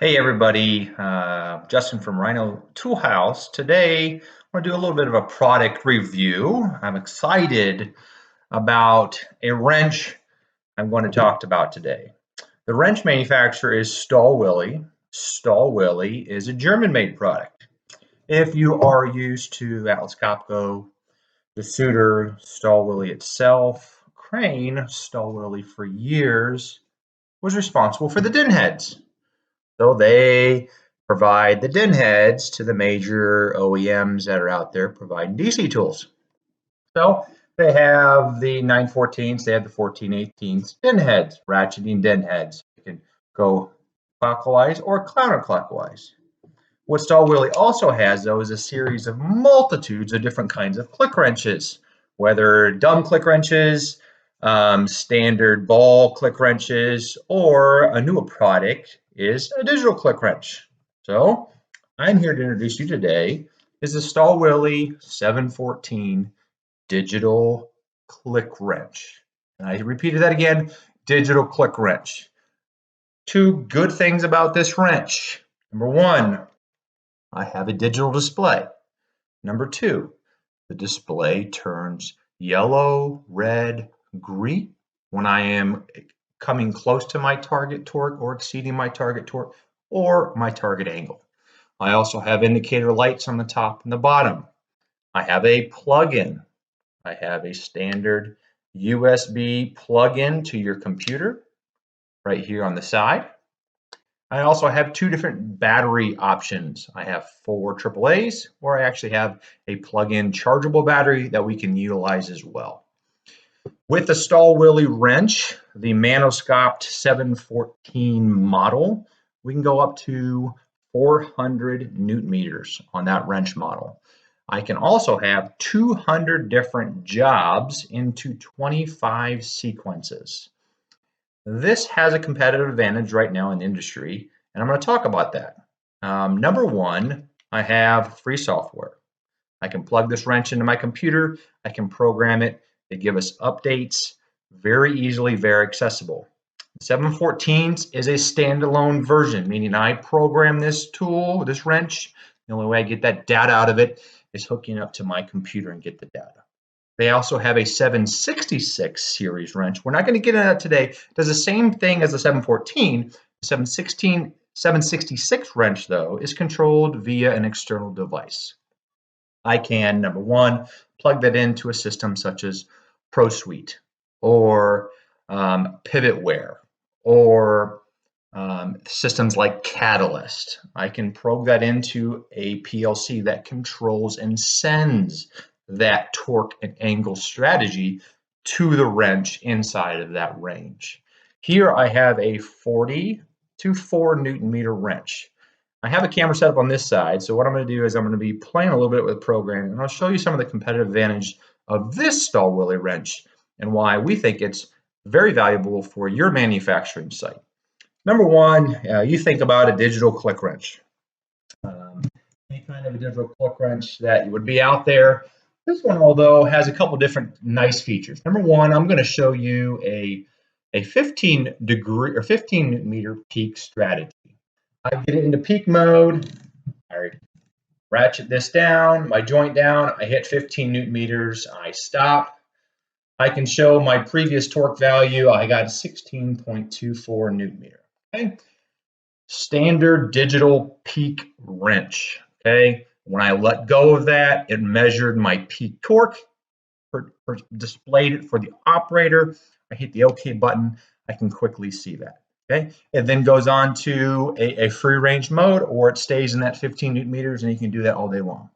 Hey everybody, Justin from Rhino Toolhouse. Today, I'm going to do a little bit of a product review. I'm excited about a wrench I'm going to talk about today. The wrench manufacturer is Stahlwille. Stahlwille is a German-made product. If you are used to Atlas Copco, the Suter, Stahlwille itself, Crane, Stahlwille for years was responsible for the din heads. So they provide the din heads to the major OEMs that are out there providing DC tools. So they have the 914s, they have the 1418s din heads, ratcheting din heads. You can go clockwise or counterclockwise. What Stahlwille also has, though, is a series of multitudes of different kinds of click wrenches, whether dumb click wrenches, standard ball click wrenches, or a newer product is a digital click wrench. So I'm here to introduce you today is the Stahlwille 714 digital click wrench. And I repeated that again, digital click wrench. Two good things about this wrench. Number one, I have a digital display. Number two, the display turns yellow, red, green when I am coming close to my target torque or exceeding my target torque or my target angle. I also have indicator lights on the top and the bottom. I have a plug-in. I have a standard USB plug-in to your computer right here on the side. I also have two different battery options. I have 4 AAAs, or I actually have a plug-in chargeable battery that we can utilize as well. With the Stahlwille wrench, the manoscoped 714 model, we can go up to 400 newton meters on that wrench model. I can also have 200 different jobs into 25 sequences. This has a competitive advantage right now in the industry, and I'm going to talk about that. Number one, I have free software. I can plug this wrench into my computer. I can program it. They give us updates very easily, very accessible. 714s is a standalone version, meaning I program this tool, this wrench. The only way I get that data out of it is hooking up to my computer and get the data. They also have a 766 series wrench. We're not going to get into that today. It does the same thing as the 714. The 766 wrench, though, is controlled via an external device. I can, number one, plug that into a system such as ProSuite or Pivotware or systems like Catalyst. I can probe that into a PLC that controls and sends that torque and angle strategy to the wrench inside of that range. Here I have a 40 to 4 newton meter wrench. I have a camera set up on this side, so what I'm going to do is I'm going to be playing a little bit with programming, and I'll show you some of the competitive advantage of this Stahlwille wrench and why we think it's very valuable for your manufacturing site. Number one, you think about a digital click wrench. Any kind of a digital click wrench that would be out there. This one, although, has a couple different nice features. Number one, I'm going to show you a 15 degree or 15 newton meter peak strategy. I get it into peak mode. I ratchet this down, my joint down. I hit 15 newton meters. I stop. I can show my previous torque value. I got 16.24 newton meter. Okay. Standard digital peak wrench. Okay. When I let go of that, it measured my peak torque, displayed it for the operator. I hit the OK button. I can quickly see that. Okay. It then goes on to a free range mode, or it stays in that 15 newton meters, and you can do that all day long.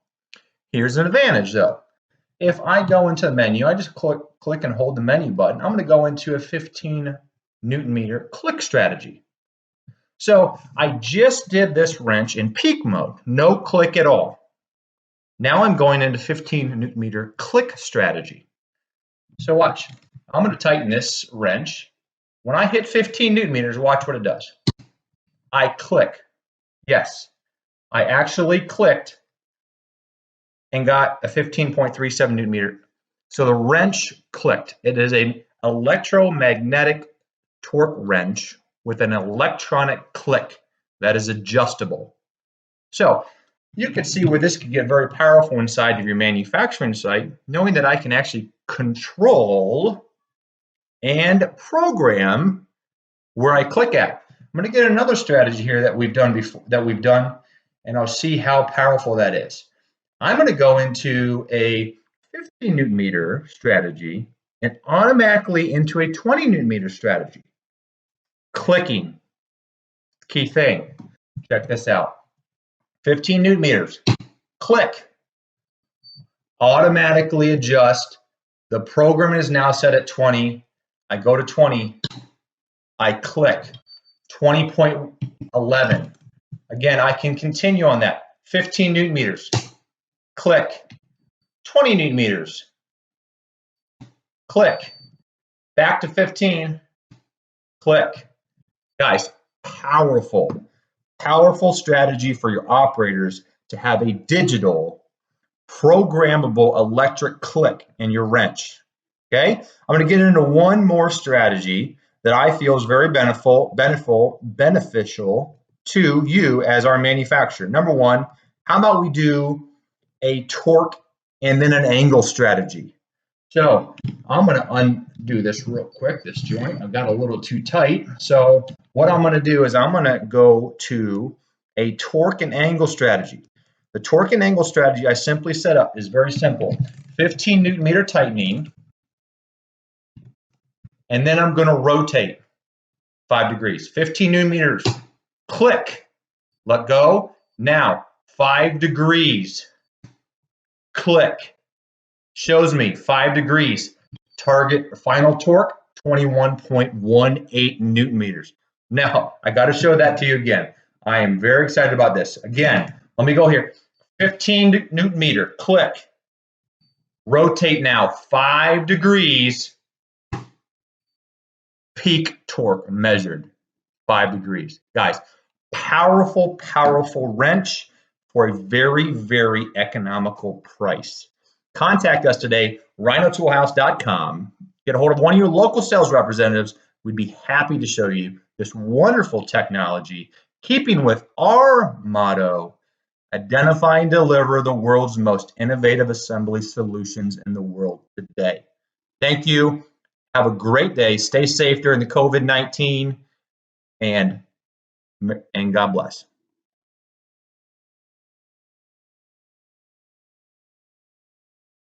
Here's an advantage though. If I go into the menu, I just click and hold the menu button. I'm going to go into a 15 newton meter click strategy. So I just did this wrench in peak mode, no click at all. Now I'm going into 15 newton meter click strategy. So watch, I'm going to tighten this wrench. When I hit 15 newton meters, watch what it does. I click. Yes, I actually clicked and got a 15.37 newton meter. So the wrench clicked. It is an electromagnetic torque wrench with an electronic click. that is adjustable. So you can see where this could get very powerful inside of your manufacturing site, knowing that I can actually control and program where I click at. I'm going to get another strategy here that we've done before, and I'll see how powerful that is. I'm going to go into a 50 newton meter strategy and automatically into a 20 newton meter strategy. Clicking, key thing. Check this out. 15 newton meters. Click. Automatically adjust. The program is now set at 20. I go to 20. I click. 20.11. Again, I can continue on that. 15 newton meters. Click. 20 newton meters. Click. Back to 15. Click. Guys, powerful strategy for your operators to have a digital programmable electric click in your wrench. Okay, I'm going to get into one more strategy that I feel is very beneficial to you as our manufacturer. Number one, how about we do a torque and then an angle strategy? So I'm going to undo this real quick, this joint. I've got a little too tight. So what I'm going to do is I'm going to go to a torque and angle strategy. The torque and angle strategy I simply set up is very simple. 15 newton meter tightening, and then I'm going to rotate 5 degrees. 15 newton meters, click, let go. Now 5 degrees, click. Shows me 5 degrees. Target final torque, 21.18 newton meters. Now, I got to show that to you again. I am very excited about this. Again, let me go here. 15 newton meter, click. Rotate now 5 degrees. Peak torque measured 5 degrees. Guys, powerful wrench for a very, very economical price. Contact us today, rhinotoolhouse.com. Get a hold of one of your local sales representatives. We'd be happy to show you this wonderful technology, keeping with our motto, identify and deliver the world's most innovative assembly solutions in the world today. Thank you. Have a great day. Stay safe during the COVID-19, and God bless.